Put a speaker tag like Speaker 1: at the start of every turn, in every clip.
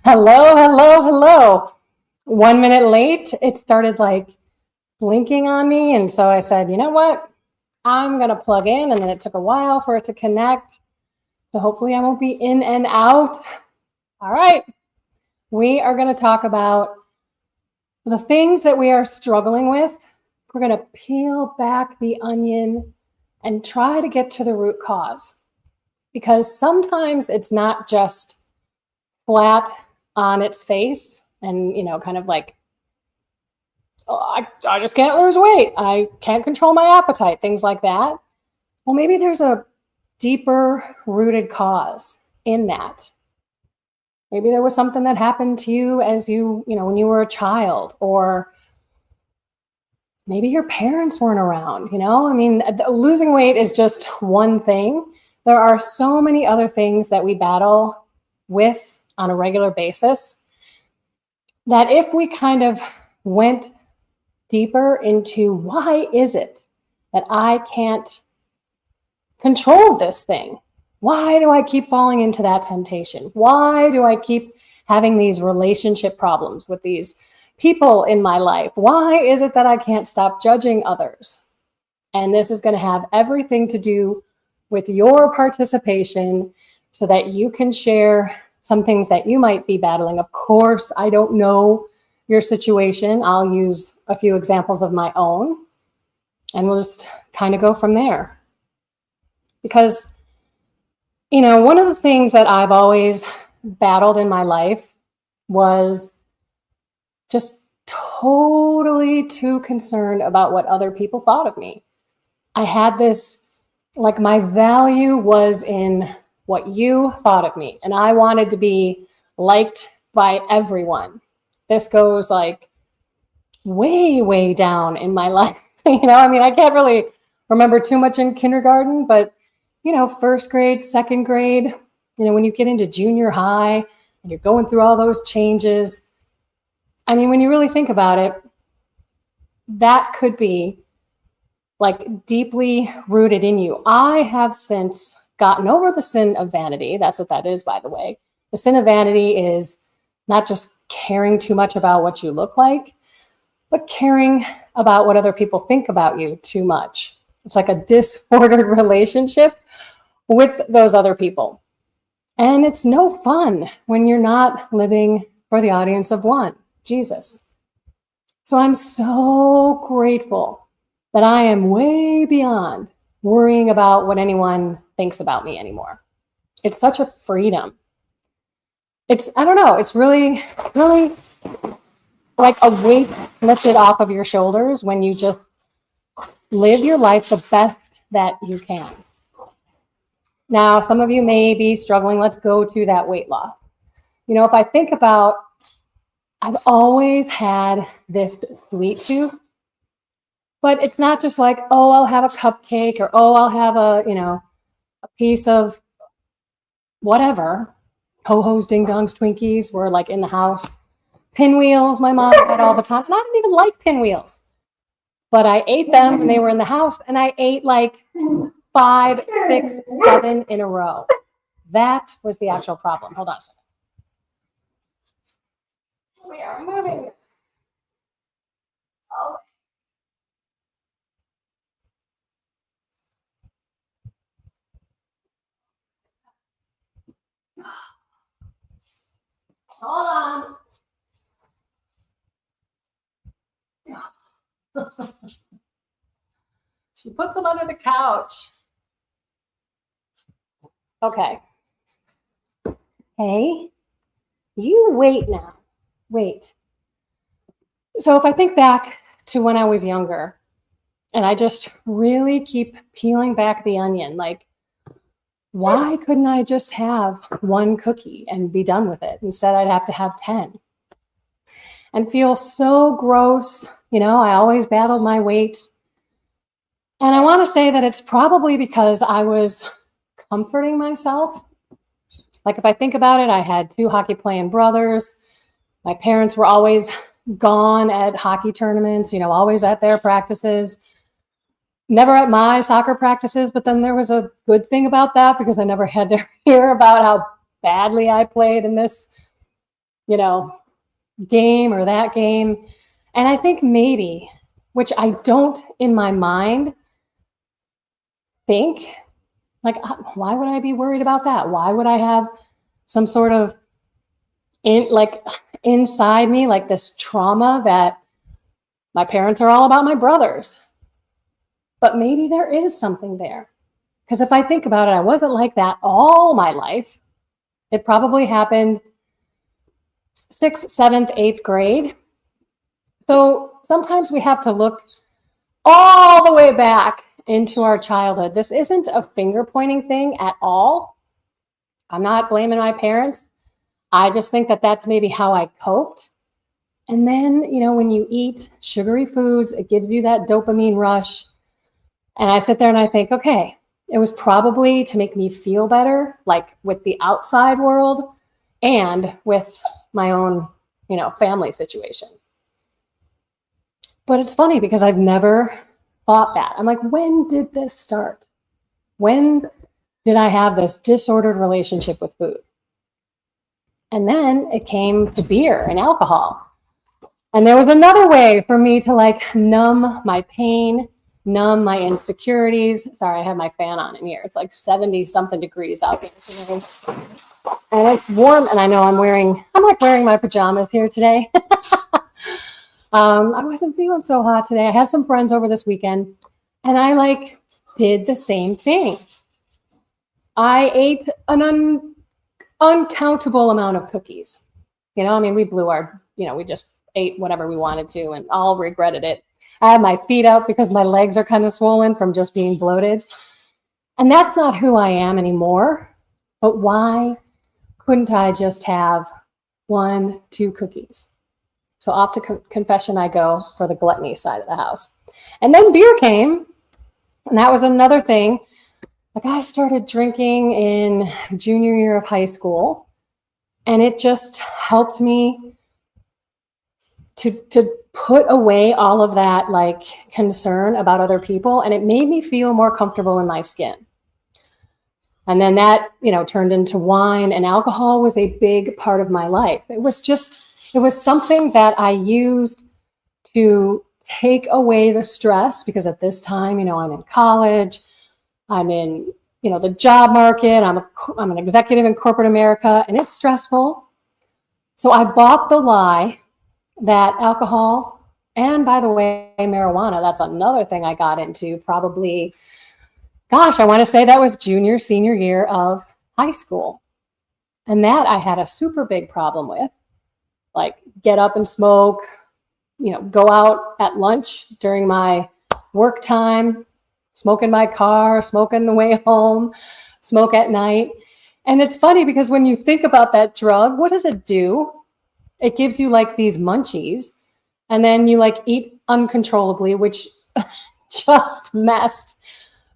Speaker 1: Hello, hello, hello. 1 minute late, it started like blinking on me. And so I said, you know what? I'm going to plug in. And then it took a while for it to connect. So hopefully I won't be in and out. All right. We are going to talk about the things that we are struggling with. We're going to peel back the onion and try to get to the root cause. Because sometimes it's not just flat on its face and, kind of like, oh, I just can't lose weight. I can't control my appetite, things like that. Well, maybe there's a deeper rooted cause in that. Maybe there was something that happened to you as when you were a child, or maybe your parents weren't around, losing weight is just one thing. There are so many other things that we battle with on a regular basis that if we kind of went deeper into why is it that I can't control this thing? Why do I keep falling into that temptation? Why do I keep having these relationship problems with these people in my life? Why is it that I can't stop judging others? And this is going to have everything to do with your participation so that you can share some things that you might be battling. Of course, I don't know your situation. I'll use a few examples of my own, and we'll just kind of go from there. Because, one of the things that I've always battled in my life was just totally too concerned about what other people thought of me. I had this, like, my value was in what you thought of me, and I wanted to be liked by everyone. This goes like way, way down in my life. I can't really remember too much in kindergarten, but, first grade, second grade, when you get into junior high and you're going through all those changes, when you really think about it, that could be like deeply rooted in you. I have since gotten over the sin of vanity. That's what that is, by the way. The sin of vanity is not just caring too much about what you look like, but caring about what other people think about you too much. It's like a disordered relationship with those other people. And it's no fun when you're not living for the audience of one, Jesus. So I'm so grateful that I am way beyond worrying about what anyone thinks about me anymore. It's such a freedom. I don't know, it's really, really like a weight lifted off of your shoulders when you just live your life the best that you can. Now, some of you may be struggling. Let's go to that weight loss. If I think about, I've always had this sweet tooth, but it's not just like, oh, I'll have a cupcake, or, oh, I'll have a piece of whatever. Ho-Ho's, Ding Dongs, Twinkies were like in the house. Pinwheels, my mom had all the time. And I didn't even like pinwheels. But I ate them when they were in the house, and I ate like 5, 6, 7 in a row. That was the actual problem. Hold on a second. We are moving this. Oh. Hold on. She puts them under the couch. Okay. Hey, you wait now. Wait. So if I think back to when I was younger, and I just really keep peeling back the onion, like, why couldn't I just have one cookie and be done with it? Instead, I'd have to have 10 and feel so gross. I always battled my weight. And I want to say that it's probably because I was comforting myself. Like, if I think about it, I had 2 hockey playing brothers. My parents were always gone at hockey tournaments, always at their practices. Never at my soccer practices, but then there was a good thing about that because I never had to hear about how badly I played in this you know, game or that game. And I think maybe, which I don't in my mind think, like, why would I be worried about that? Why would I have some sort of inside me, like this trauma that my parents are all about my brothers? But maybe there is something there. Because if I think about it, I wasn't like that all my life. It probably happened 6th, 7th, 8th grade. So sometimes we have to look all the way back into our childhood. This isn't a finger pointing thing at all. I'm not blaming my parents. I just think that that's maybe how I coped. And then, when you eat sugary foods, it gives you that dopamine rush. And I sit there and I think, okay, it was probably to make me feel better, like with the outside world and with my own, family situation. But it's funny because I've never thought that. I'm like, when did this start? When did I have this disordered relationship with food? And then it came to beer and alcohol. And there was another way for me to numb my pain, numb my insecurities. Sorry, I have my fan on in here. It's like 70 something degrees out here today. And it's warm, and I know I'm like wearing my pajamas here today. I wasn't feeling so hot today. I had some friends over this weekend, and I did the same thing. I ate an uncountable amount of cookies. We blew we just ate whatever we wanted to, and all regretted it. I had my feet up because my legs are kind of swollen from just being bloated. And that's not who I am anymore. But why couldn't I just have 1, 2 cookies? So off to confession I go for the gluttony side of the house. And then beer came, and that was another thing. I started drinking in junior year of high school, and it just helped me to put away all of that concern about other people, and it made me feel more comfortable in my skin. And then that, turned into wine, and alcohol was a big part of my life. It was something that I used to take away the stress, because at this time, I'm in college, I'm in, the job market, I'm an executive in corporate America, and it's stressful. So I bought the lie that alcohol, and by the way, marijuana, that's another thing I got into probably, I want to say that was junior, senior year of high school. And that I had a super big problem with, get up and smoke, go out at lunch during my work time, smoke in my car, smoke on the way home, smoke at night. And it's funny because when you think about that drug, what does it do? It gives you these munchies, and then you eat uncontrollably, which just messed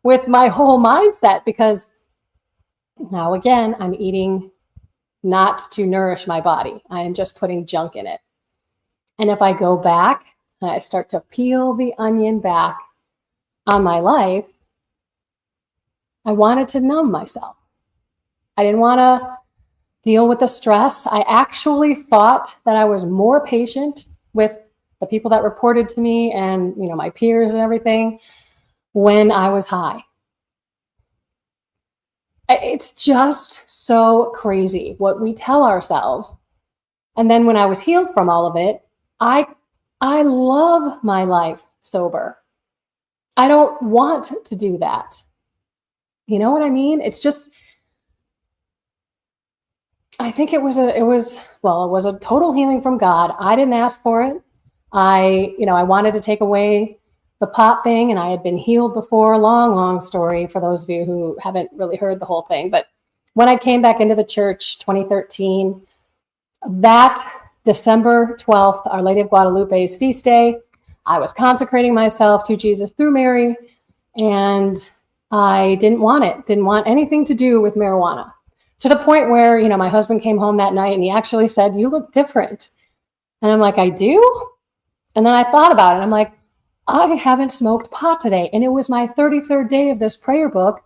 Speaker 1: with my whole mindset, because now again, I'm eating not to nourish my body. I am just putting junk in it. And if I go back and I start to peel the onion back on my life, I wanted to numb myself. I didn't want to deal with the stress. I actually thought that I was more patient with the people that reported to me and, my peers and everything when I was high. It's just so crazy what we tell ourselves. And then when I was healed from all of it, I love my life sober. I don't want to do that. You know what I mean? It's just, I think it was a total healing from God. I didn't ask for it. I wanted to take away the pot thing, and I had been healed before. Long story for those of you who haven't really heard the whole thing. But when I came back into the church, 2013, that December 12th, Our Lady of Guadalupe's feast day, I was consecrating myself to Jesus through Mary, and I didn't want anything to do with marijuana. To the point where, my husband came home that night and he actually said, "You look different." And I'm like, "I do?" And then I thought about it. I'm like, I haven't smoked pot today. And it was my 33rd day of this prayer book.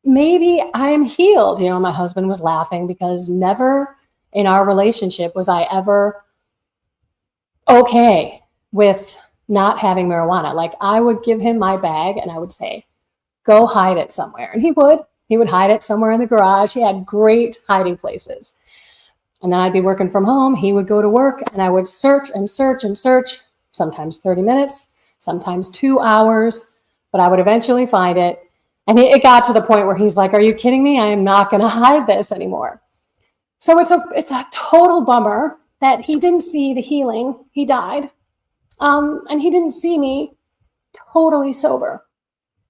Speaker 1: Maybe I am healed. My husband was laughing because never in our relationship was I ever okay with not having marijuana. Like, I would give him my bag and I would say, go hide it somewhere. And he would hide it somewhere in the garage. He had great hiding places. And then I'd be working from home. He would go to work and I would search and search and search, sometimes 30 minutes, sometimes 2 hours, but I would eventually find it. And it got to the point where he's like, are you kidding me? I am not going to hide this anymore. So it's a total bummer that he didn't see the healing. He died. And he didn't see me totally sober.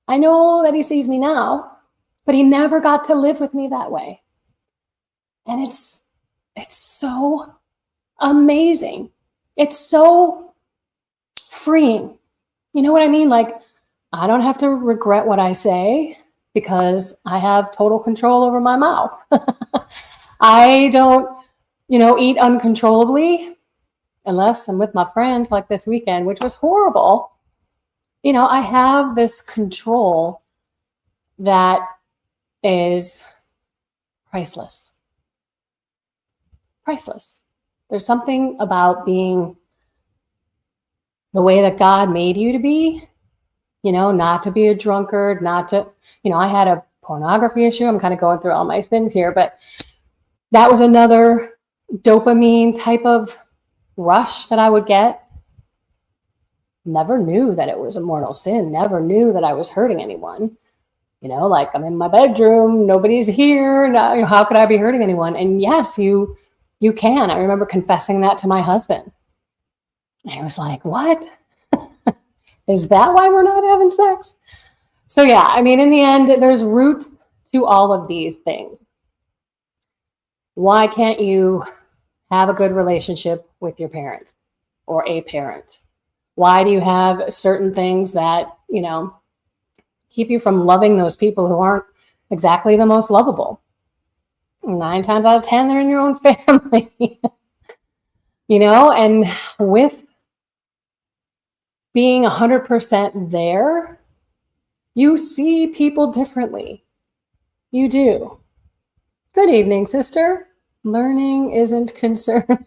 Speaker 1: I know that he sees me now, but he never got to live with me that way. And it's so amazing. It's so freeing. You know what I mean? Like, I don't have to regret what I say because I have total control over my mouth. I don't, eat uncontrollably unless I'm with my friends like this weekend, which was horrible. I have this control that is priceless. Priceless. There's something about being the way that God made you to be, not to be a drunkard, not to, I had a pornography issue. I'm kind of going through all my sins here, but that was another dopamine type of rush that I would get. Never knew that it was a mortal sin. Never knew that I was hurting anyone. Like, I'm in my bedroom, nobody's here. No, how could I be hurting anyone? And yes, you can. I remember confessing that to my husband. And he was like, what? Is that why we're not having sex? So yeah, I mean, in the end, there's roots to all of these things. Why can't you have a good relationship with your parents or a parent? Why do you have certain things that, keep you from loving those people who aren't exactly the most lovable? 9 times out of 10, they're in your own family. And with being 100% there, you see people differently. You do. Good evening, sister. Learning isn't concerning.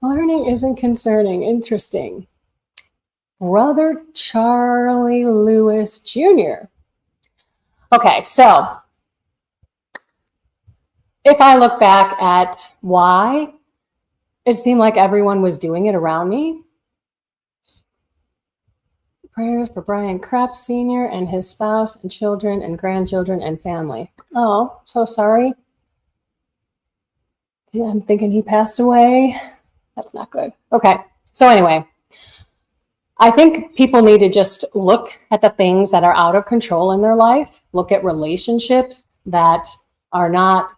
Speaker 1: Learning isn't concerning. Interesting. Brother Charlie Lewis Jr. Okay, so if I look back at why it seemed like everyone was doing it around me, prayers for Brian Krebs Sr. and his spouse and children and grandchildren and family. Oh, so sorry. Yeah, I'm thinking he passed away. That's not good. Okay, so anyway, I think people need to just look at the things that are out of control in their life, look at relationships that are not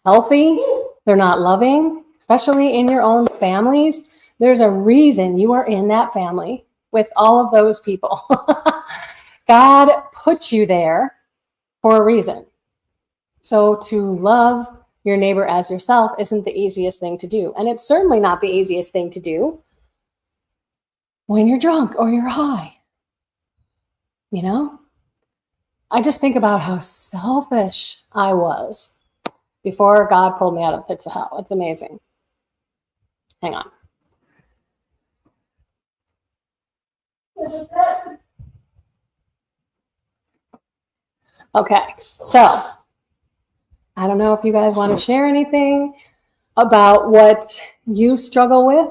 Speaker 1: healthy, they're not loving, especially in your own families. There's a reason you are in that family with all of those people. God put you there for a reason. So to love your neighbor as yourself isn't the easiest thing to do. And it's certainly not the easiest thing to do when you're drunk or you're high. I just think about how selfish I was before God pulled me out of the pits of hell. It's amazing. Hang on. Okay, so I don't know if you guys want to share anything about what you struggle with.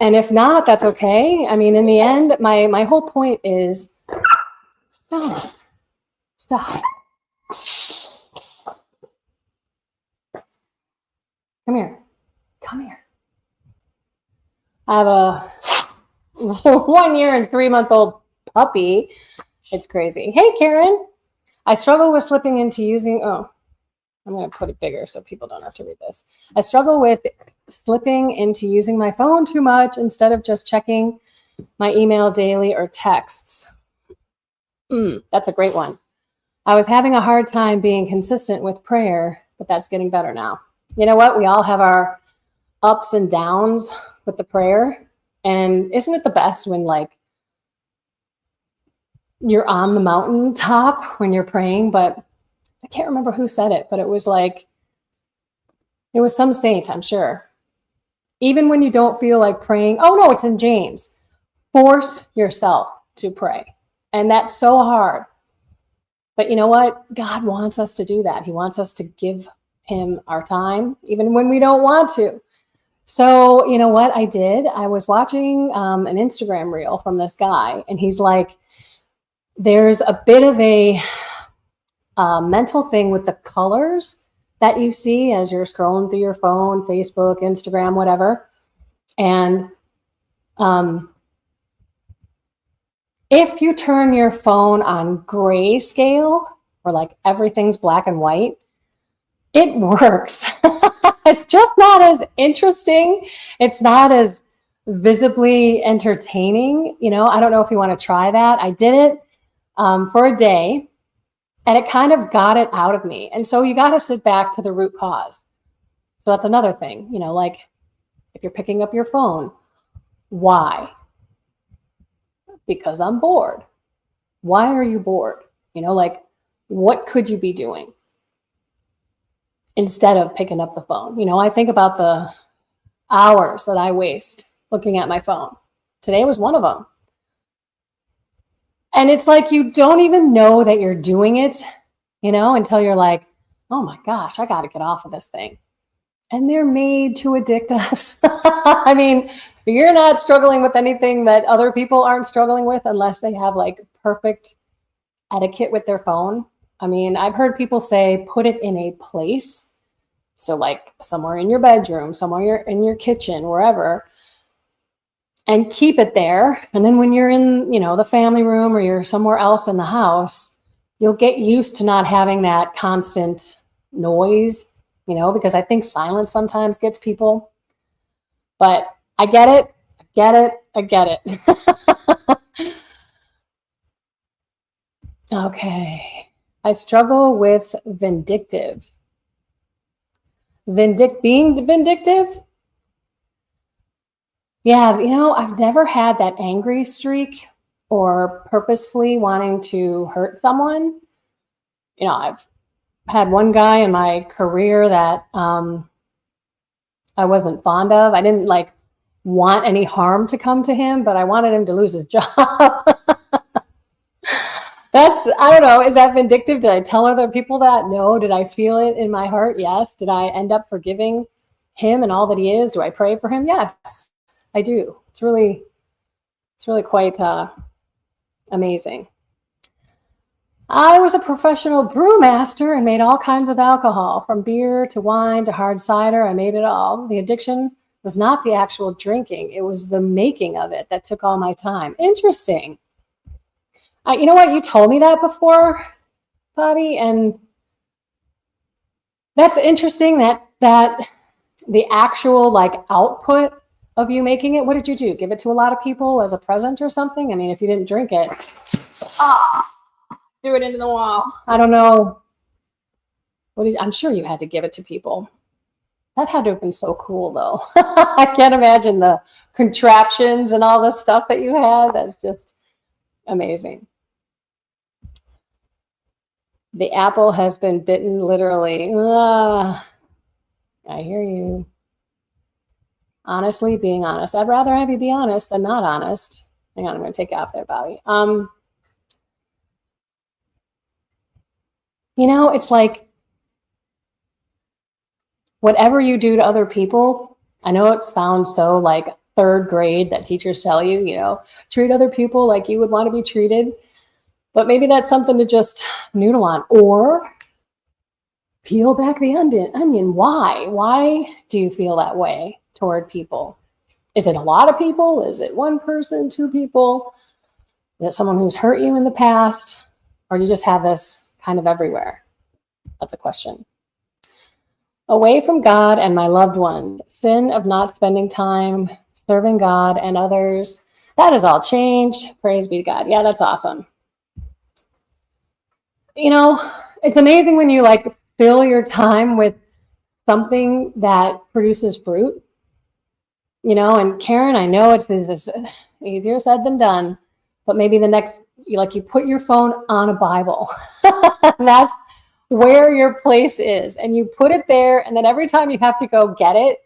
Speaker 1: And if not, that's okay. I mean, in the end, my whole point is stop. Come here. I have a 1 year and 3-month-old puppy. It's crazy. Hey, Karen. I struggle with slipping into using, I'm going to put it bigger so people don't have to read this. I struggle with slipping into using my phone too much instead of just checking my email daily or texts. That's a great one. I was having a hard time being consistent with prayer, but that's getting better now. You know what? We all have our ups and downs with the prayer. And isn't it the best when you're on the mountaintop when you're praying, but I can't remember who said it, but it was like, it was some saint, I'm sure. Even when you don't feel like praying, oh no, it's in James. Force yourself to pray. And that's so hard. But you know what? God wants us to do that. He wants us to give him our time, even when we don't want to. So, you know what I did? I was watching an Instagram reel from this guy, and he's like, there's a bit of a mental thing with the colors that you see as you're scrolling through your phone, Facebook, Instagram, whatever. And if you turn your phone on grayscale, or like everything's black and white, it works. It's just not as interesting. It's not as visibly entertaining. You know, I don't know if you want to try that. I did it for a day, and it kind of got it out of me. And so you got to sit back to the root cause. So that's another thing, you know, like if you're picking up your phone, why? Because I'm bored. Why are you bored? You know, like, what could you be doing instead of picking up the phone? You know, I think about the hours that I waste looking at my phone. Today was one of them. And it's like you don't even know that you're doing it, you know, until you're like, oh my gosh, I got to get off of this thing. And they're made to addict us. I mean, you're not struggling with anything that other people aren't struggling with unless they have like perfect etiquette with their phone. I mean, I've heard people say, put it in a place. So like somewhere in your bedroom, somewhere in your kitchen, wherever, and keep it there. And then when you're in, you know, the family room or you're somewhere else in the house, you'll get used to not having that constant noise, you know, because I think silence sometimes gets people. But I get it. I get it. I get it. Okay. I struggle with vindictive. Being vindictive? Yeah, you know, I've never had that angry streak or purposefully wanting to hurt someone. You know, I've had one guy in my career that I wasn't fond of. I didn't like want any harm to come to him, but I wanted him to lose his job. I don't know, is that vindictive? Did I tell other people that? No. Did I feel it in my heart? Yes. Did I end up forgiving him and all that he is? Do I pray for him? Yes, I do. It's really quite amazing. I was a professional brewmaster and made all kinds of alcohol, from beer to wine to hard cider. I made it all. The addiction was not the actual drinking. It was the making of it that took all my time. Interesting. You know what? You told me that before, Bobby, and that's interesting that the actual like output of you making it, what did you do? Give it to a lot of people as a present or something? I mean, if you didn't drink it, threw it into the wall. I don't know. I'm sure you had to give it to people. That had to have been so cool, though. I can't imagine the contraptions and all the stuff that you had. That's just amazing. The apple has been bitten, literally. I hear you. Honestly, being honest. I'd rather have you be honest than not honest. Hang on, I'm going to take you off there, Bobby. You know, it's like whatever you do to other people, I know it sounds so like third grade that teachers tell you, you know, treat other people like you would want to be treated. But maybe that's something to just noodle on, or peel back the onion. Why? Why do you feel that way toward people? Is it a lot of people? Is it one person, two people? Is it someone who's hurt you in the past? Or do you just have this kind of everywhere? That's a question. Away from God and my loved ones, sin of not spending time serving God and others. That is all changed. Praise be to God. Yeah, that's awesome. You know, it's amazing when you like fill your time with something that produces fruit, you know. And Karen, I know it's easier said than done, but maybe the next, you put your phone on a Bible. That's where your place is, and you put it there, and then every time you have to go get it,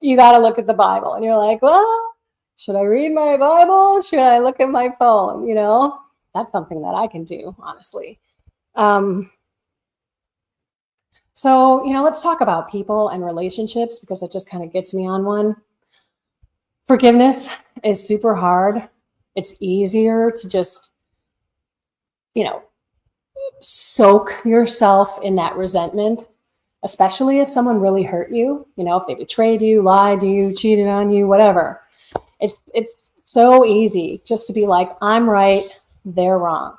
Speaker 1: you got to look at the Bible, and you're like, well, should I read my Bible? Should I look at my phone? You know, that's something that I can do, honestly. So, let's talk about people and relationships, because it just kind of gets me on one. Forgiveness is super hard. It's easier to just, soak yourself in that resentment, especially if someone really hurt you, if they betrayed you, lied to you, cheated on you, whatever. It's so easy just to be like, I'm right, they're wrong.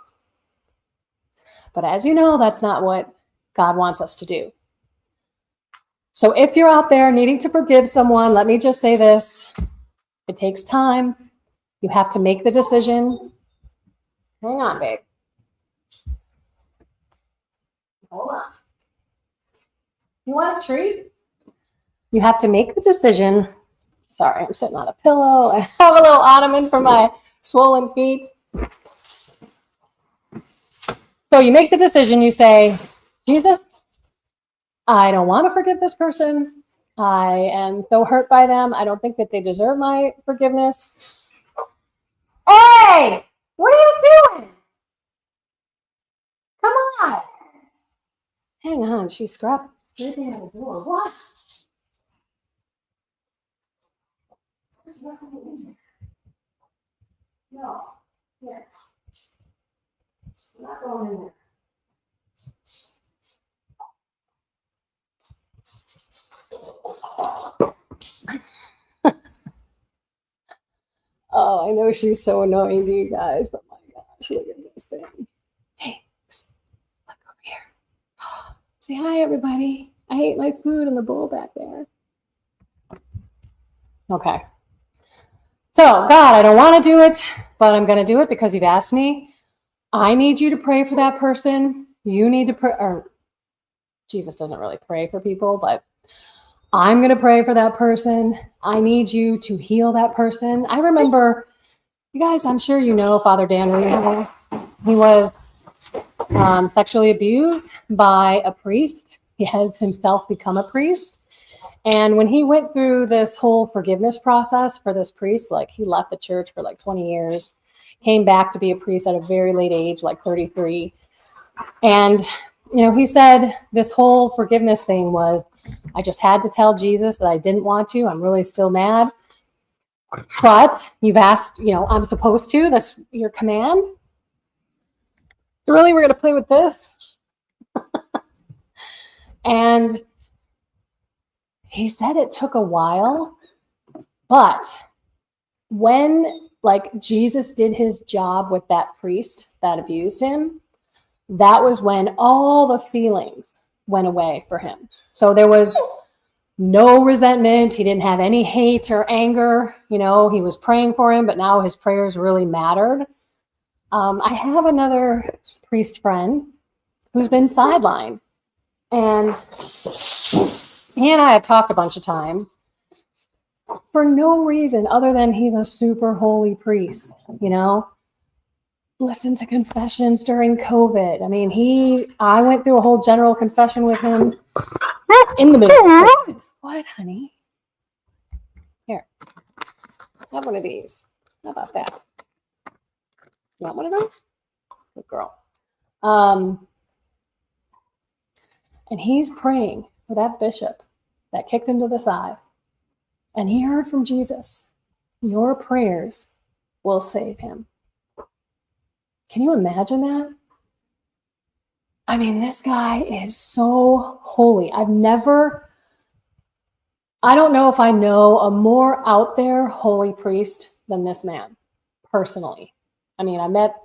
Speaker 1: But as you know, that's not what God wants us to do. So if you're out there needing to forgive someone, let me just say this. It takes time. You have to make the decision. Hang on, babe. Hold on. You want a treat? You have to make the decision. Sorry, I'm sitting on a pillow. I have a little ottoman for my swollen feet. So you make the decision. You say, Jesus, I don't want to forgive this person. I am so hurt by them. I don't think that they deserve my forgiveness. Hey, what are you doing? Come on. Hang on, she's scraping at the door. What? There's nothing in there. No. Here. I'm not going in there. Oh, I know she's so annoying to you guys, but my gosh, look at this thing. Hey, look over here. Say hi, everybody. I ate my food in the bowl back there. Okay. So, God, I don't want to do it, but I'm going to do it because you've asked me. I need you to pray for that person. You need to pray, or Jesus doesn't really pray for people, but I'm going to pray for that person. I need you to heal that person. I remember, you guys, I'm sure you know Father Dan Rehoboth. He was sexually abused by a priest. He has himself become a priest. And when he went through this whole forgiveness process for this priest, like he left the church for like 20 years, came back to be a priest at a very late age, like 33. And, he said this whole forgiveness thing was, I just had to tell Jesus that I didn't want to. I'm really still mad. But you've asked, I'm supposed to. That's your command. Really, we're going to play with this? And he said it took a while, but when Jesus did his job with that priest that abused him, that was when all the feelings went away for him. So there was no resentment. He didn't have any hate or anger. He was praying for him, but now his prayers really mattered. I have another priest friend who's been sidelined, and he and I have talked a bunch of times for no reason other than he's a super holy priest, Listen to confessions during COVID. I mean, I went through a whole general confession with him in the middle. What, honey? Here, have one of these. How about that? You want one of those? Good girl. And he's praying for that bishop that kicked him to the side. And he heard from Jesus, your prayers will save him. Can you imagine that? I mean, this guy is so holy. I don't know if I know a more out there holy priest than this man, personally. I mean, I met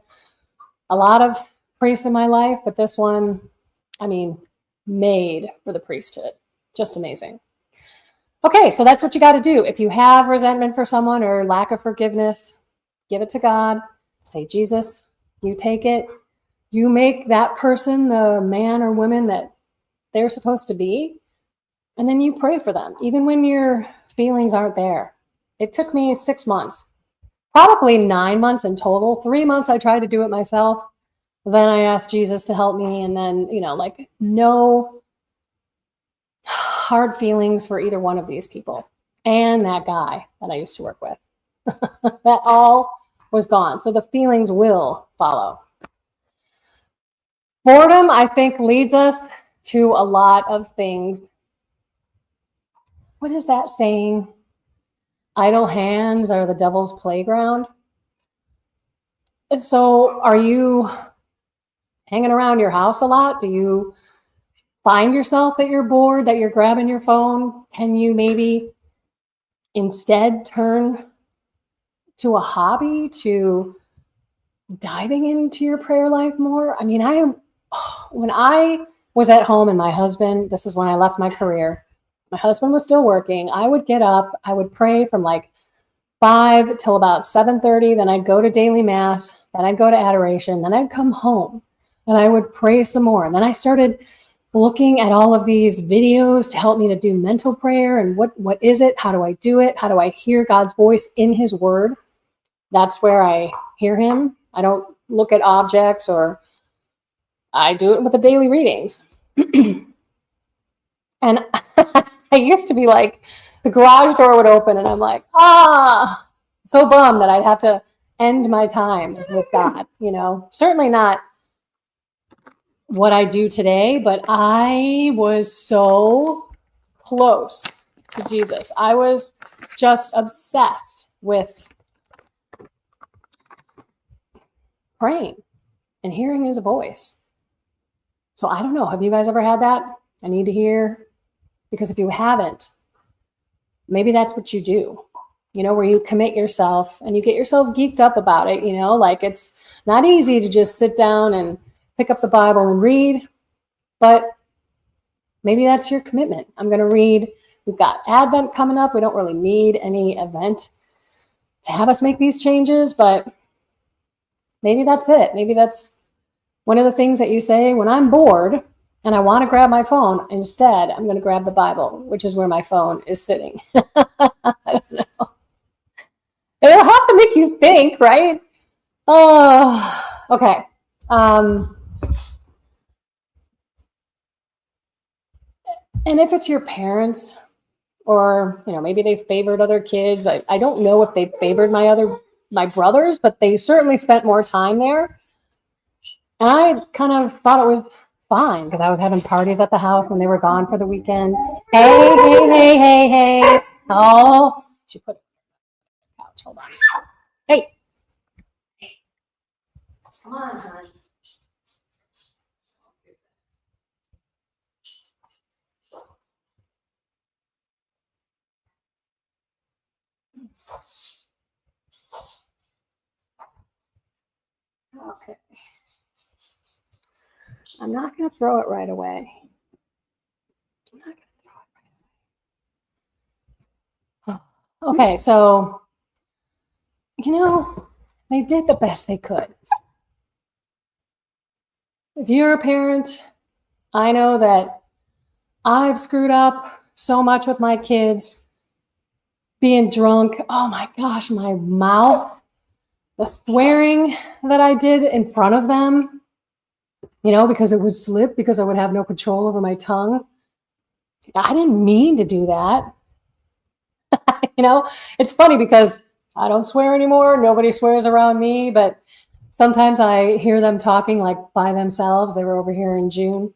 Speaker 1: a lot of priests in my life, but this one, made for the priesthood. Just amazing. Okay, so that's what you got to do. If you have resentment for someone or lack of forgiveness, give it to God. Say, Jesus, you take it. You make that person the man or woman that they're supposed to be. And then you pray for them, even when your feelings aren't there. It took me 6 months, probably 9 months in total. 3 months I tried to do it myself. Then I asked Jesus to help me. And then, like no hard feelings for either one of these people and that guy that I used to work with. That all was gone. So the feelings will follow. Boredom, I think, leads us to a lot of things. What is that saying? Idle hands are the devil's playground. So are you hanging around your house a lot? Do you find yourself that you're bored, that you're grabbing your phone? Can you maybe instead turn to a hobby, to diving into your prayer life more? I mean, when I was at home and my husband, this is when I left my career, my husband was still working. I would get up, I would pray from like 5 till about 7:30. Then I'd go to daily mass. Then I'd go to adoration. Then I'd come home and I would pray some more. And then I started looking at all of these videos to help me to do mental prayer. And what is it? How do I do it? How do I hear God's voice in his word? That's where I hear him. I don't look at objects, or I do it with the daily readings. And I used to be like, the garage door would open and I'm like, so bummed that I'd have to end my time with God, certainly not what I do today, but I was so close to Jesus. I was just obsessed with praying and hearing his voice. So I don't know. Have you guys ever had that? I need to hear, because if you haven't, maybe that's what you do, where you commit yourself and you get yourself geeked up about it, like it's not easy to just sit down and pick up the Bible and read, but maybe that's your commitment. I'm going to read. We've got Advent coming up. We don't really need any event to have us make these changes, but maybe that's it. Maybe that's one of the things that you say, when I'm bored and I want to grab my phone, instead, I'm going to grab the Bible, which is where my phone is sitting. I don't know. It'll have to make you think, right? Oh, okay. And if it's your parents, or maybe they favored other kids. I don't know if they favored my brothers, but they certainly spent more time there. And I kind of thought it was fine, because I was having parties at the house when they were gone for the weekend. Hey. Oh, she put it on the couch. Hold on. Hey. Come on, hon. Okay. I'm not going to throw it right away. Okay, so, they did the best they could. If you're a parent, I know that I've screwed up so much with my kids, being drunk. Oh my gosh, my mouth, the swearing that I did in front of them, because it would slip, because I would have no control over my tongue. I didn't mean to do that. It's funny because I don't swear anymore. Nobody swears around me, but sometimes I hear them talking like by themselves. They were over here in June,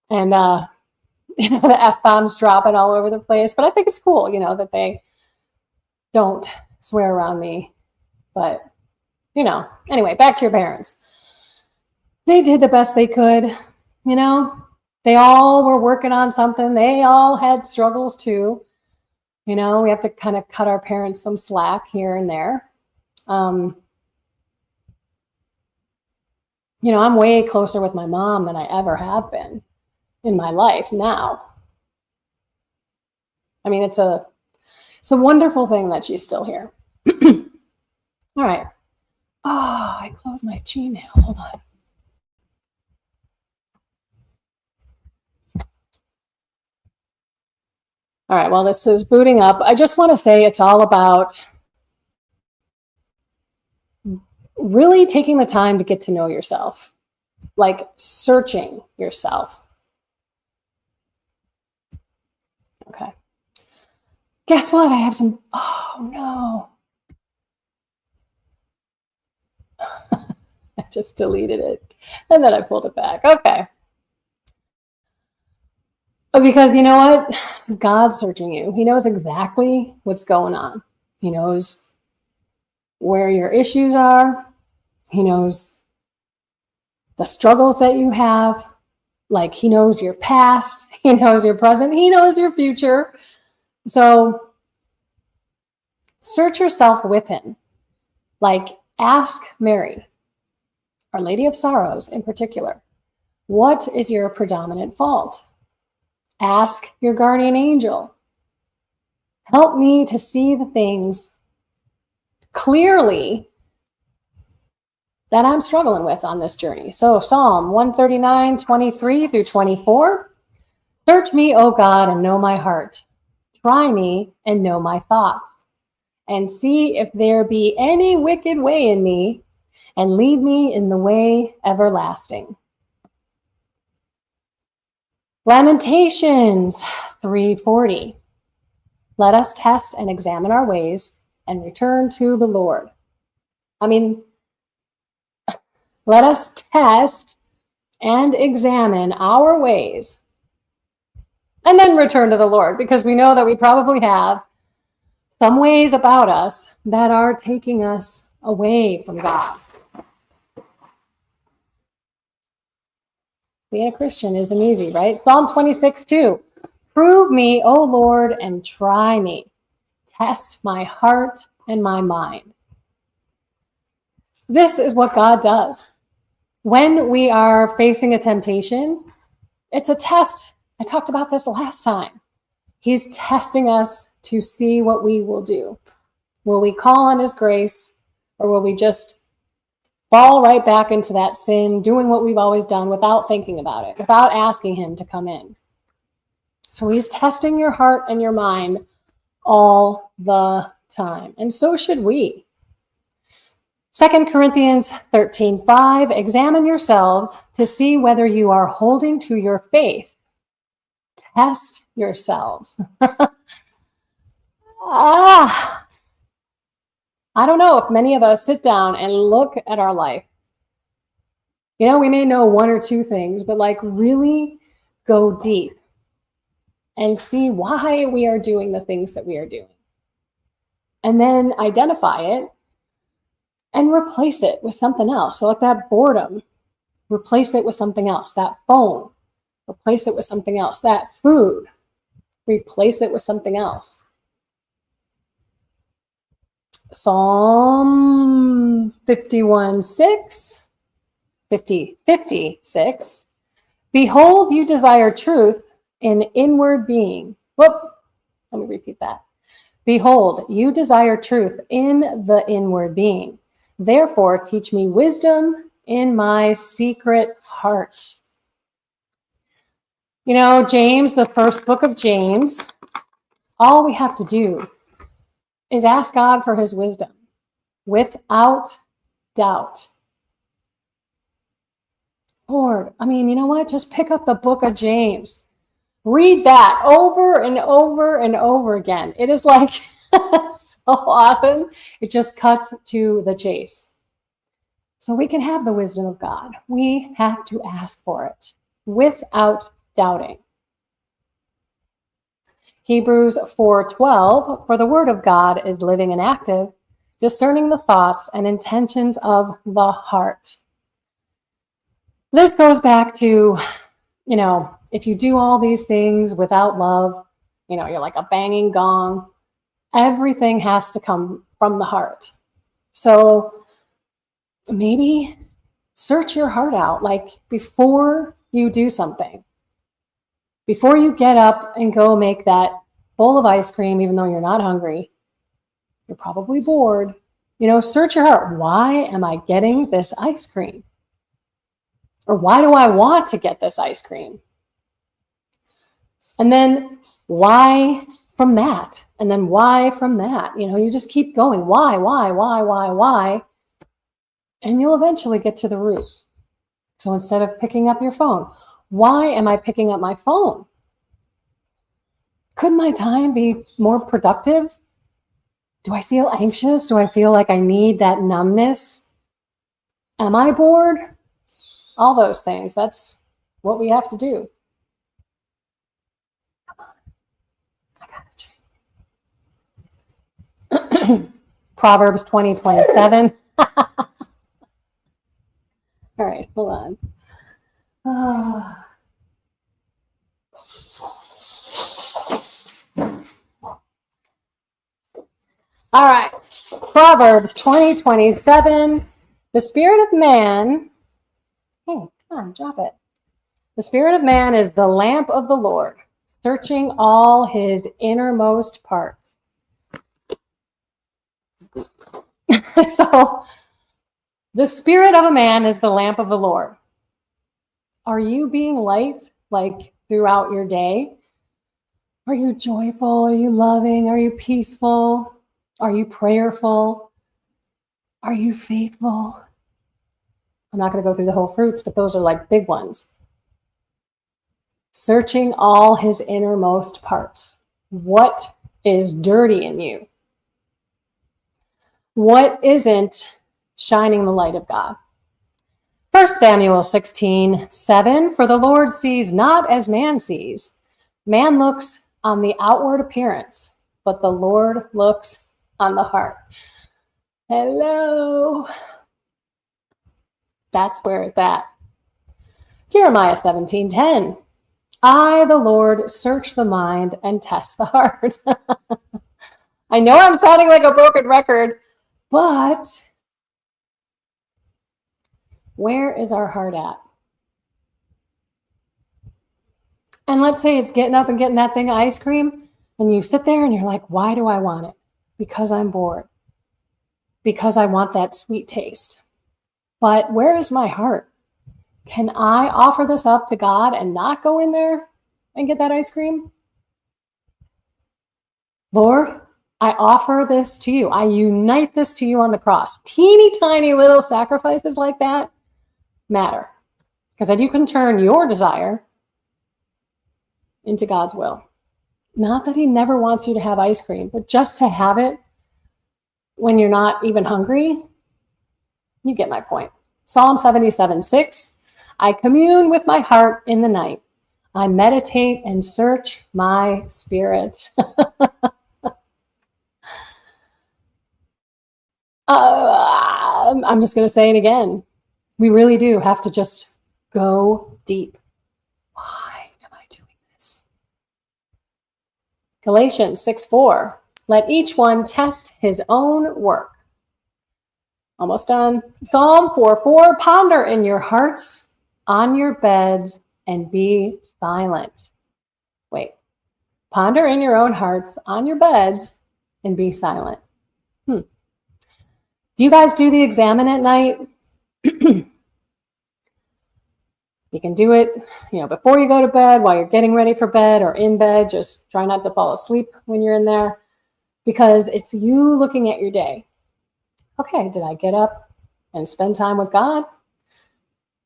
Speaker 1: and the F-bombs dropping all over the place. But I think it's cool, that they don't swear around me. But, anyway, back to your parents. They did the best they could, They all were working on something. They all had struggles too. We have to kind of cut our parents some slack here and there. I'm way closer with my mom than I ever have been in my life now. I mean, it's a wonderful thing that she's still here. All right. Oh, I closed my Gmail. Hold on. All right, well, this is booting up. I just want to say it's all about really taking the time to get to know yourself. like searching yourself. Okay. Guess what? I have some, oh no. I just deleted it and then I pulled it back. Okay. Because you know what? God's searching you. He knows exactly what's going on. He knows where your issues are. He knows the struggles that you have. Like, he knows your past. He knows your present. He knows your future. So search yourself with him. Like, ask Mary, Our Lady of Sorrows in particular, what is your predominant fault? Ask your guardian angel, help me to see the things clearly that I'm struggling with on this journey. So Psalm 139, 23 through 24. Search me, O God, and know my heart. Try me and know my thoughts, and see if there be any wicked way in me, and lead me in the way everlasting. Lamentations 3:40. Let us test and examine our ways and return to the Lord. I mean, let us test and examine our ways and then return to the Lord, because we know that we probably have some ways about us that are taking us away from God. Being a Christian isn't easy, right? Psalm 26:2. Prove me, O Lord, and try me. Test my heart and my mind. This is what God does. When we are facing a temptation, it's a test. I talked about this last time. He's testing us to see what we will do. Will we call on his grace, or will we just fall right back into that sin, doing what we've always done without thinking about it, without asking him to come in? So he's testing your heart and your mind all the time. And so should we. 2 Corinthians 13:5, examine yourselves to see whether you are holding to your faith. Test yourselves. I don't know if many of us sit down and look at our life. You know, we may know one or two things, but like really go deep and see why we are doing the things that we are doing. And then identify it and replace it with something else. So like that boredom, replace it with something else. That phone, replace it with something else. That food, replace it with something else. Psalm 56. Behold, you desire truth in inward being. Let me repeat that. Behold, you desire truth in the inward being. Therefore, teach me wisdom in my secret heart. You know, James, the first book of James, all we have to do is ask God for his wisdom without doubt. Lord, I mean, you know what? Just pick up the book of James. Read that over and over and over again. It is like so awesome. It just cuts to the chase. So we can have the wisdom of God. We have to ask for it without doubting. Hebrews 4:12, for the word of God is living and active, discerning the thoughts and intentions of the heart. This goes back to, you know, if you do all these things without love, you know, you're like a banging gong. Everything has to come from the heart. So maybe search your heart out, like before you do something. Before you get up and go make that bowl of ice cream, even though you're not hungry, you're probably bored, you know, search your heart. Why am I getting this ice cream? Or why do I want to get this ice cream? And then why from that? And then why from that? You know, you just keep going. Why? And you'll eventually get to the root. So instead of picking up your phone, why am I picking up my phone? Could my time be more productive? Do I feel anxious? Do I feel like I need that numbness? Am I bored? All those things. That's what we have to do. Come on. I got it. Proverbs 20:27. All right, hold on. All right, Proverbs 20:27. The spirit of man, hey, come on, drop it. The spirit of man is the lamp of the Lord, searching all his innermost parts. So, the spirit of a man is the lamp of the Lord. Are you being light, like throughout your day? Are you joyful? Are you loving? Are you peaceful? Are you prayerful? Are you faithful? I'm not going to go through the whole fruits, but those are like big ones. Searching all his innermost parts. What is dirty in you? What isn't shining the light of God? 1 Samuel 16:7. For the Lord sees not as man sees. Man looks on the outward appearance, but the Lord looks on the heart. Hello. That's where it's at. Jeremiah 17:10. I, the Lord, search the mind and test the heart. I know I'm sounding like a broken record, but where is our heart at? And let's say it's getting up and getting that thing of ice cream, and you sit there and you're like, why do I want it? Because I'm bored. Because I want that sweet taste. But where is my heart? Can I offer this up to God and not go in there and get that ice cream? Lord, I offer this to you. I unite this to you on the cross. Teeny tiny little sacrifices like that matter. Because then you can turn your desire into God's will. Not that he never wants you to have ice cream, but just to have it when you're not even hungry. You get my point. Psalm 77:6. I commune with my heart in the night. I meditate and search my spirit. I'm just going to say it again. We really do have to just go deep. Why am I doing this? Galatians 6:4. Let each one test his own work. Almost done. Psalm 4:4. Ponder in your hearts, on your beds, and be silent. Wait. Ponder in your own hearts, on your beds, and be silent. Do you guys do the examine at night? You can do it, before you go to bed, while you're getting ready for bed, or in bed. Just try not to fall asleep when you're in there, because it's you looking at your day. Okay, did I get up and spend time with God?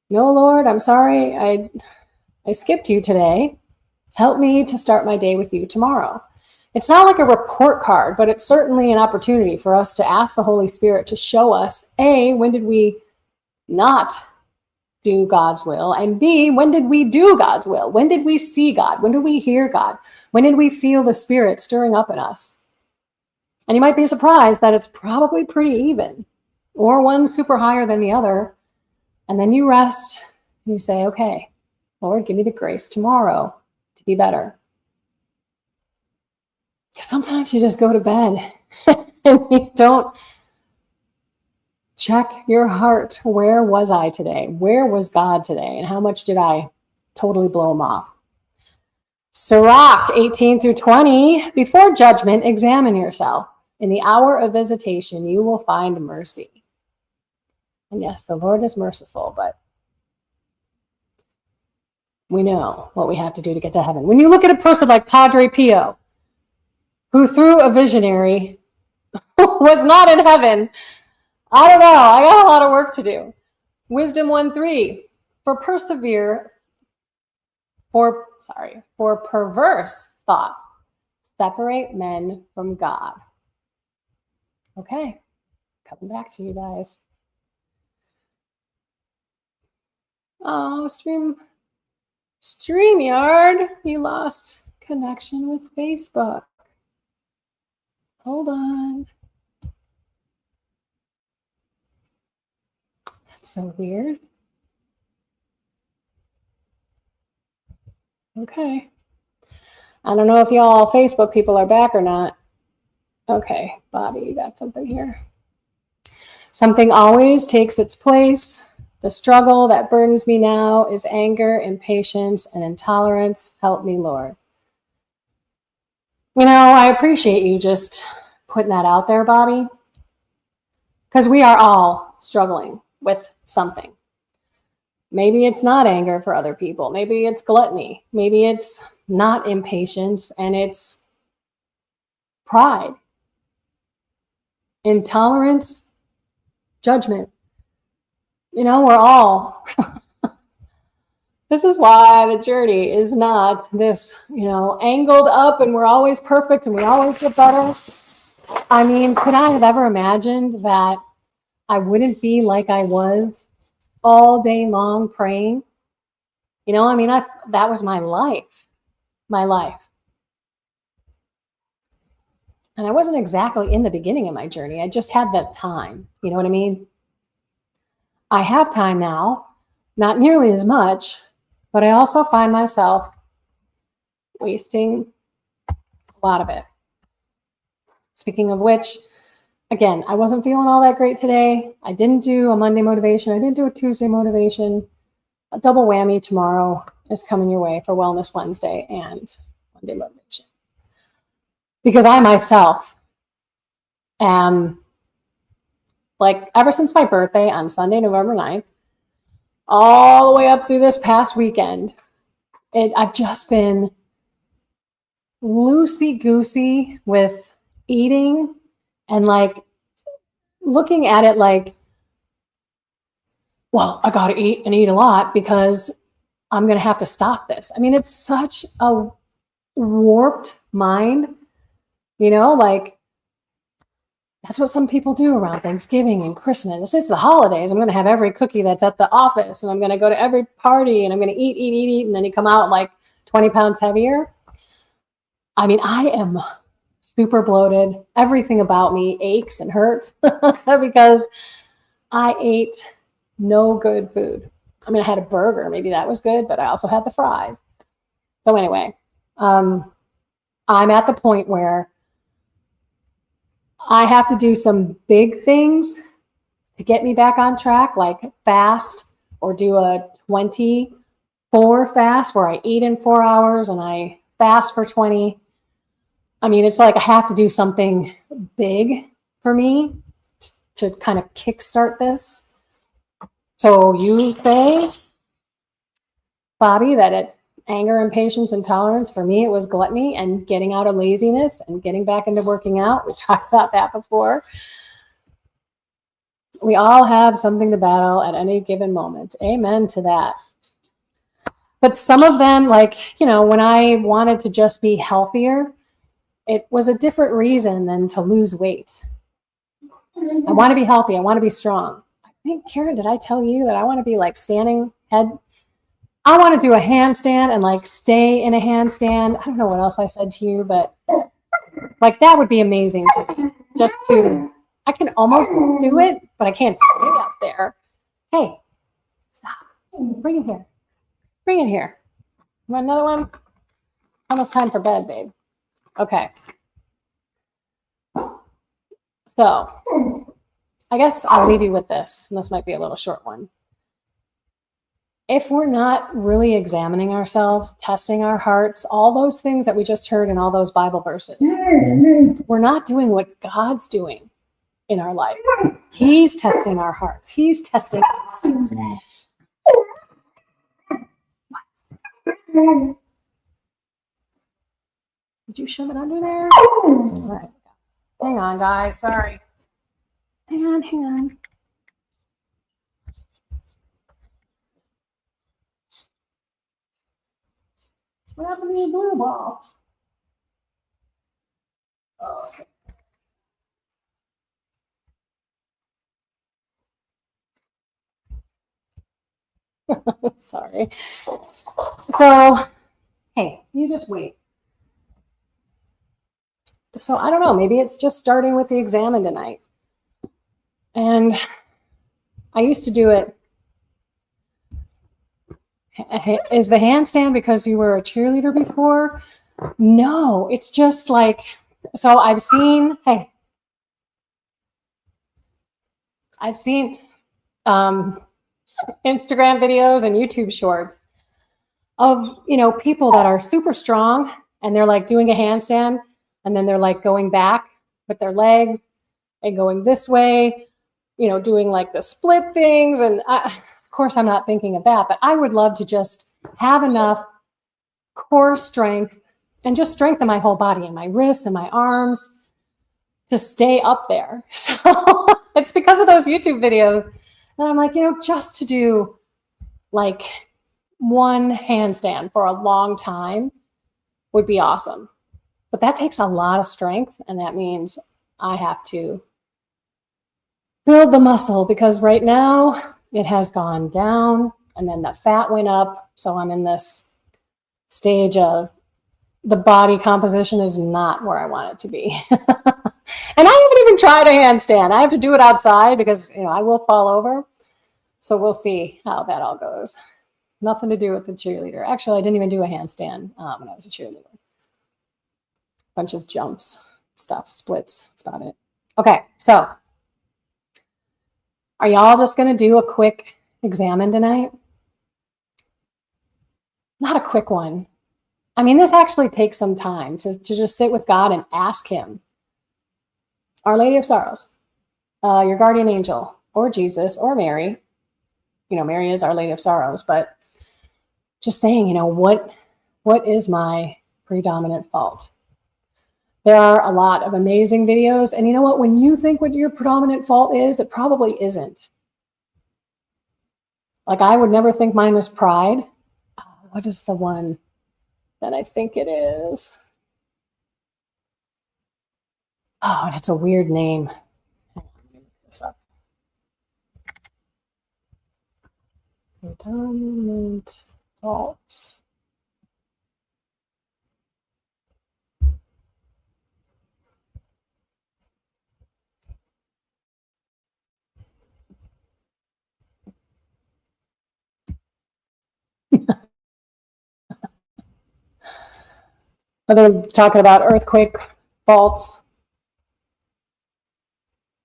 Speaker 1: No, Lord, I'm sorry. I skipped you today. Help me to start my day with you tomorrow. It's not like a report card, but it's certainly an opportunity for us to ask the Holy Spirit to show us, A, when did we not do God's will? And B, when did we do God's will? When did we see God? When did we hear God? When did we feel the Spirit stirring up in us? And you might be surprised that it's probably pretty even, or one super higher than the other. And then you rest. You say, okay, Lord, give me the grace tomorrow to be better. Sometimes you just go to bed and you don't check your heart. Where was I today? Where was God today? And how much did I totally blow him off? Sirach 18-20. Before judgment, examine yourself. In the hour of visitation, you will find mercy. And yes, the Lord is merciful, but we know what we have to do to get to heaven. When you look at a person like Padre Pio, who through a visionary was not in heaven, I don't know. I got a lot of work to do. Wisdom 1:3. For perverse thoughts separate men from God. Okay, coming back to you guys. Oh, StreamYard, you lost connection with Facebook. Hold on. That's so weird. Okay. I don't know if y'all Facebook people are back or not. Okay, Bobby, you got something here. Something always takes its place. The struggle that burdens me now is anger, impatience, and intolerance. Help me, Lord. You know, I appreciate you just putting that out there, Bobby, because we are all struggling with something. Maybe it's not anger for other people. Maybe it's gluttony. Maybe it's not impatience and it's pride, intolerance, judgment. You know, we're all, this is why the journey is not this, you know, angled up and we're always perfect and we always get better. I mean, could I have ever imagined that I wouldn't be like I was all day long praying? You know, I mean, that was my life. And I wasn't exactly in the beginning of my journey. I just had that time. You know what I mean? I have time now, not nearly as much, but I also find myself wasting a lot of it. Speaking of which, again, I wasn't feeling all that great today. I didn't do a Monday motivation. I didn't do a Tuesday motivation. A double whammy tomorrow is coming your way for Wellness Wednesday and Monday motivation. Because I myself am, like, ever since my birthday on Sunday, November 9th, all the way up through this past weekend, I've just been loosey-goosey with eating and, like, looking at it like, well, I got to eat and eat a lot because I'm going to have to stop this. I mean, it's such a warped mind, you know, like that's what some people do around Thanksgiving and Christmas. This is the holidays. I'm going to have every cookie that's at the office and I'm going to go to every party and I'm going to eat. And then you come out like 20 pounds heavier. I mean, I am super bloated. Everything about me aches and hurts because I ate no good food. I mean, I had a burger. Maybe that was good, but I also had the fries. So anyway, I'm at the point where I have to do some big things to get me back on track, like fast or do a 24 fast where I eat in 4 hours and I fast for 20. I mean, it's like I have to do something big for me to kind of kickstart this. So you say, Bobby, that it's anger, impatience, and tolerance. For me, it was gluttony and getting out of laziness and getting back into working out. We talked about that before. We all have something to battle at any given moment. Amen to that. But some of them, like, you know, when I wanted to just be healthier, it was a different reason than to lose weight. I want to be healthy. I want to be strong. I think, Karen, did I tell you that I want to be like standing head? I want to do a handstand and like stay in a handstand. I don't know what else I said to you, but like that would be amazing for me. Just to, I can almost do it, but I can't stay up there. Hey, stop. Bring it here. Bring it here. You want another one? Almost time for bed, babe. Okay. So I guess I'll leave you with this, and this might be a little short one. If we're not really examining ourselves, testing our hearts, all those things that we just heard in all those Bible verses, we're not doing what God's doing in our life. He's testing our hearts. He's testing our minds. What? Did you shove it under there? All right. Hang on, guys. Sorry. Hang on. What happened to your blue ball? Oh, okay. Sorry. So, hey, you just wait. So I don't know, maybe it's just starting with the Examine tonight. And I used to do it. Is the handstand because you were a cheerleader before? No, it's just like, so I've seen Instagram videos and YouTube shorts of, people that are super strong and they're like doing a handstand and then they're like going back with their legs and going this way, doing like the split things. And of course, I'm not thinking of that, but I would love to just have enough core strength and just strengthen my whole body and my wrists and my arms to stay up there. So it's because of those YouTube videos that I'm like, just to do like one handstand for a long time would be awesome. But that takes a lot of strength, and that means I have to build the muscle because right now it has gone down and then the fat went up. So I'm in this stage of the body composition is not where I want it to be. And I haven't even tried a handstand. I have to do it outside because, I will fall over. So we'll see how that all goes. Nothing to do with the cheerleader. Actually, I didn't even do a handstand when I was a cheerleader. Bunch of jumps, stuff, splits. That's about it. Okay, so are y'all just going to do a quick Examine tonight? Not a quick one. I mean, this actually takes some time to just sit with God and ask him. Our Lady of Sorrows, your guardian angel, or Jesus, or Mary. Mary is Our Lady of Sorrows, but just saying, what is my predominant fault? There are a lot of amazing videos. And you know what? When you think what your predominant fault is, it probably isn't. Like I would never think mine was pride. What is the one that I think it is? Oh, and it's a weird name. Let me look this up. Predominant faults. Are they talking about earthquake faults?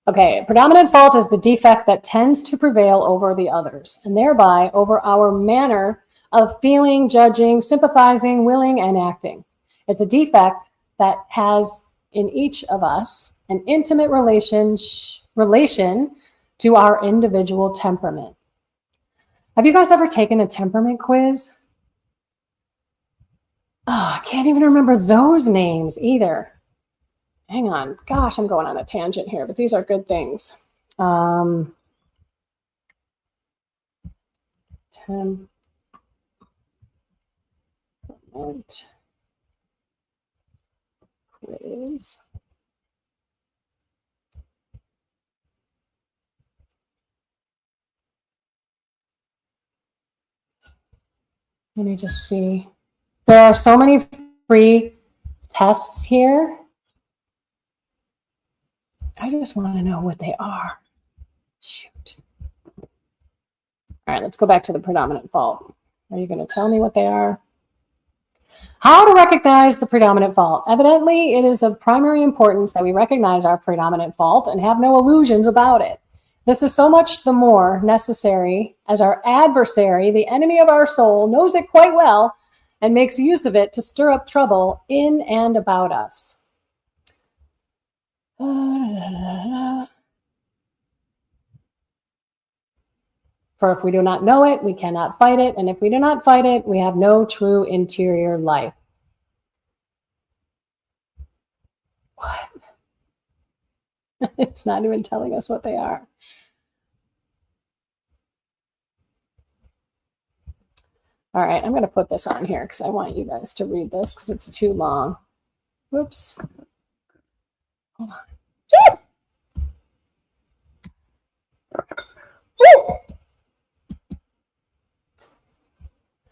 Speaker 1: Okay, predominant fault is the defect that tends to prevail over the others, and thereby over our manner of feeling, judging, sympathizing, willing, and acting. It's a defect that has in each of us an intimate relation to our individual temperament. Have you guys ever taken a temperament quiz? Oh, I can't even remember those names either. Hang on. Gosh, I'm going on a tangent here, but these are good things. Temperament quiz. Let me just see. There are so many free tests here. I just want to know what they are. Shoot. All right, let's go back to the predominant fault. Are you going to tell me what they are? How to recognize the predominant fault. Evidently, it is of primary importance that we recognize our predominant fault and have no illusions about it. This is so much the more necessary as our adversary, the enemy of our soul, knows it quite well and makes use of it to stir up trouble in and about us. For if we do not know it, we cannot fight it. And if we do not fight it, we have no true interior life. What? It's not even telling us what they are. All right, I'm going to put this on here because I want you guys to read this because it's too long. Whoops. Hold on.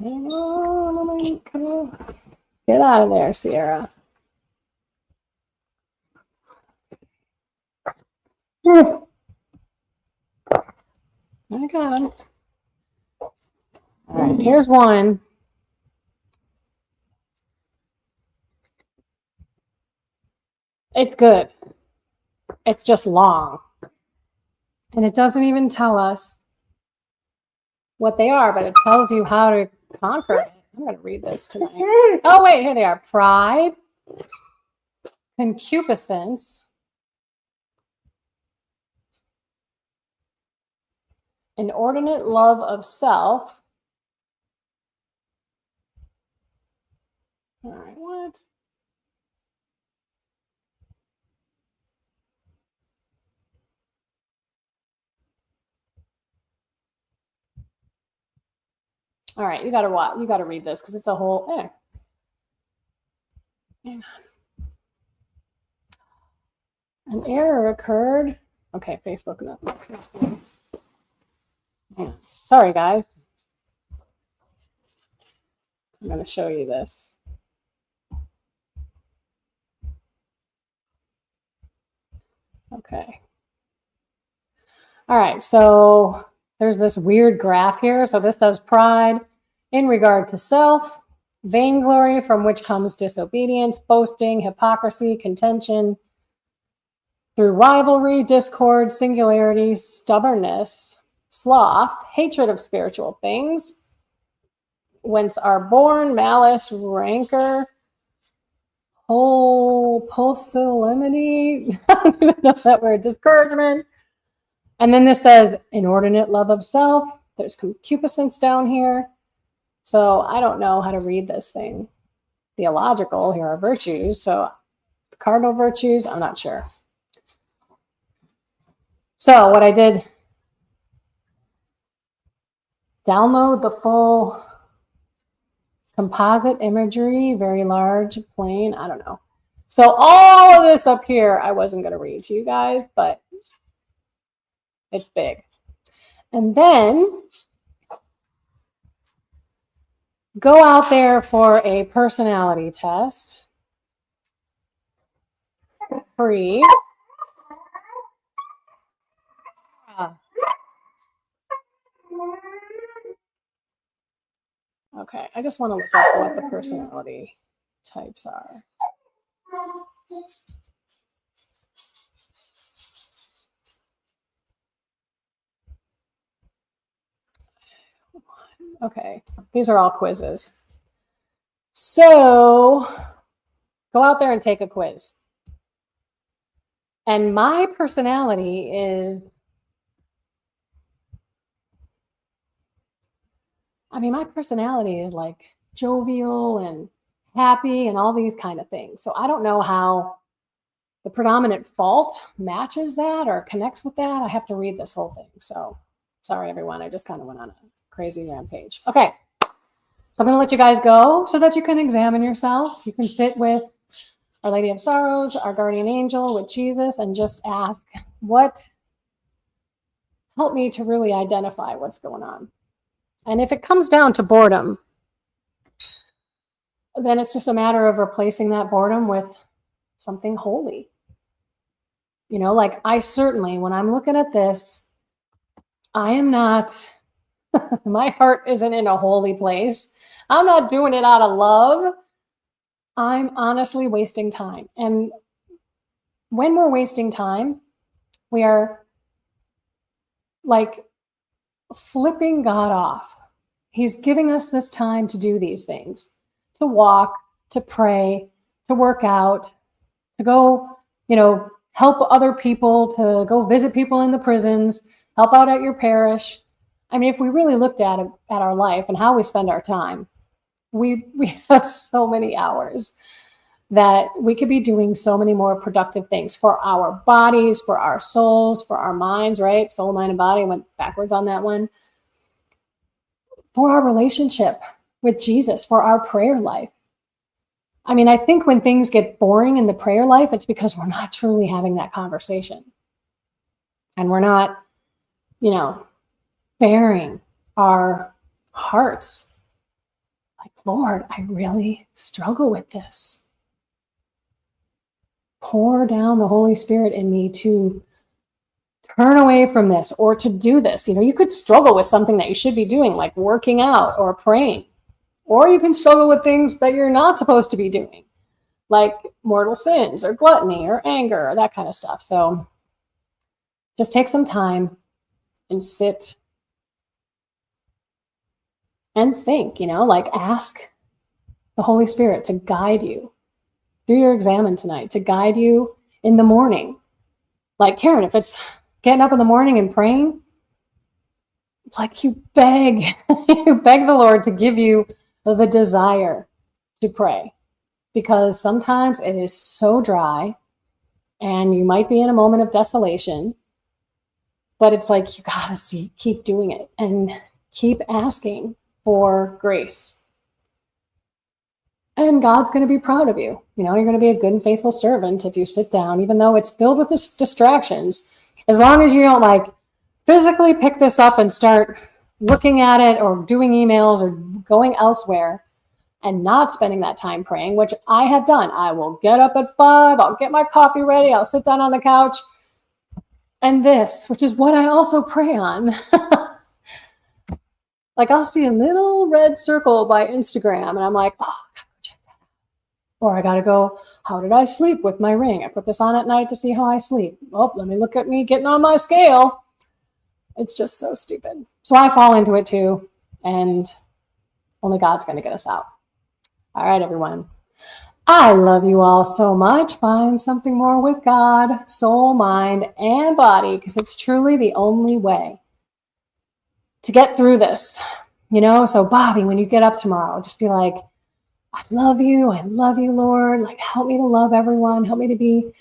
Speaker 1: Hang on. Get out of there, Sierra. My God. All right, here's one. It's good. It's just long. And it doesn't even tell us what they are, but it tells you how to conquer it. I'm going to read this tonight. Oh, wait, here they are. Pride, concupiscence, inordinate love of self. All right, what? All right, you got to watch. You got to read this because it's a whole. Hang on. An error occurred. Okay, Facebook. No. Sorry, guys. I'm going to show you this. Okay. All right, so there's this weird graph here. So this says pride in regard to self, vainglory from which comes disobedience, boasting, hypocrisy, contention, through rivalry, discord, singularity, stubbornness, sloth, hatred of spiritual things, whence are born malice, rancor, whole pusillanimity, I don't even know that word, discouragement. And then this says inordinate love of self. There's concupiscence down here. So I don't know how to read this thing. Theological, here are virtues. So cardinal virtues, I'm not sure. So what I did, download the full composite imagery, very large, plain, I don't know. So all of this up here, I wasn't going to read to you guys, but it's big. And then go out there for a personality test. Free. Okay, I just want to look up what the personality types are. Okay, these are all quizzes. So go out there and take a quiz. And my personality is, my personality is like jovial and happy and all these kind of things. So I don't know how the predominant fault matches that or connects with that. I have to read this whole thing. So sorry, everyone. I just kind of went on a crazy rampage. Okay. So I'm going to let you guys go so that you can examine yourself. You can sit with Our Lady of Sorrows, our guardian angel, with Jesus, and just ask, what help me to really identify what's going on? And if it comes down to boredom, then it's just a matter of replacing that boredom with something holy. You know, like I certainly, when I'm looking at this, I am not, my heart isn't in a holy place. I'm not doing it out of love. I'm honestly wasting time. And when we're wasting time, we are like flipping God off. He's giving us this time to do these things, to walk, to pray, to work out, to go, help other people, to go visit people in the prisons, help out at your parish. If we really looked at our life and how we spend our time, we have so many hours that we could be doing so many more productive things for our bodies, for our souls, for our minds, right? Soul, mind, and body. I went backwards on that one. For our relationship with Jesus for our prayer life. I mean, I think when things get boring in the prayer life, it's because we're not truly having that conversation. And we're not, bearing our hearts. Like, Lord, I really struggle with this. Pour down the Holy Spirit in me to turn away from this or to do this. You could struggle with something that you should be doing, like working out or praying. Or you can struggle with things that you're not supposed to be doing, like mortal sins or gluttony or anger or that kind of stuff. So just take some time and sit and think, ask the Holy Spirit to guide you through your examen tonight, to guide you in the morning. Like Karen, if it's getting up in the morning and praying, it's like you beg the Lord to give you the desire to pray, because sometimes it is so dry and you might be in a moment of desolation, but it's like you gotta keep doing it and keep asking for grace. And God's going to be proud of you. You're going to be a good and faithful servant if you sit down, even though it's filled with distractions. As long as you don't physically pick this up and start looking at it or doing emails or going elsewhere and not spending that time praying, which I have done. I will get up at 5, I'll get my coffee ready, I'll sit down on the couch. And this, which is what I also pray on. I'll see a little red circle by Instagram and I'm like, oh, I gotta go check that out. Or I gotta go, how did I sleep with my ring? I put this on at night to see how I sleep. Oh, let me look at me getting on my scale. It's just so stupid. So I fall into it too, and only God's going to get us out. All right, everyone. I love you all so much. Find something more with God, soul, mind, and body, because it's truly the only way to get through this. So Bobby, when you get up tomorrow, just be like, I love you, Lord. Help me to love everyone. Help me to be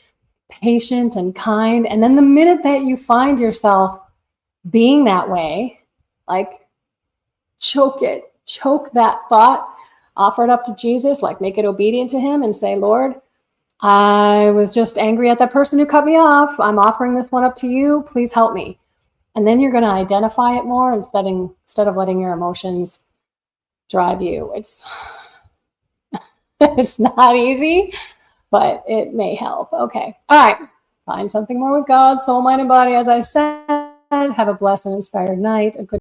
Speaker 1: patient and kind. And then the minute that you find yourself being that way, choke that thought, offer it up to Jesus, make it obedient to him and say, Lord, I was just angry at that person who cut me off. I'm offering this one up to you. Please help me. And then you're going to identify it more instead of letting your emotions drive you. It's not easy, but it may help. Okay. All right. Find something more with God, soul, mind, and body. As I said, have a blessed and inspired night. A good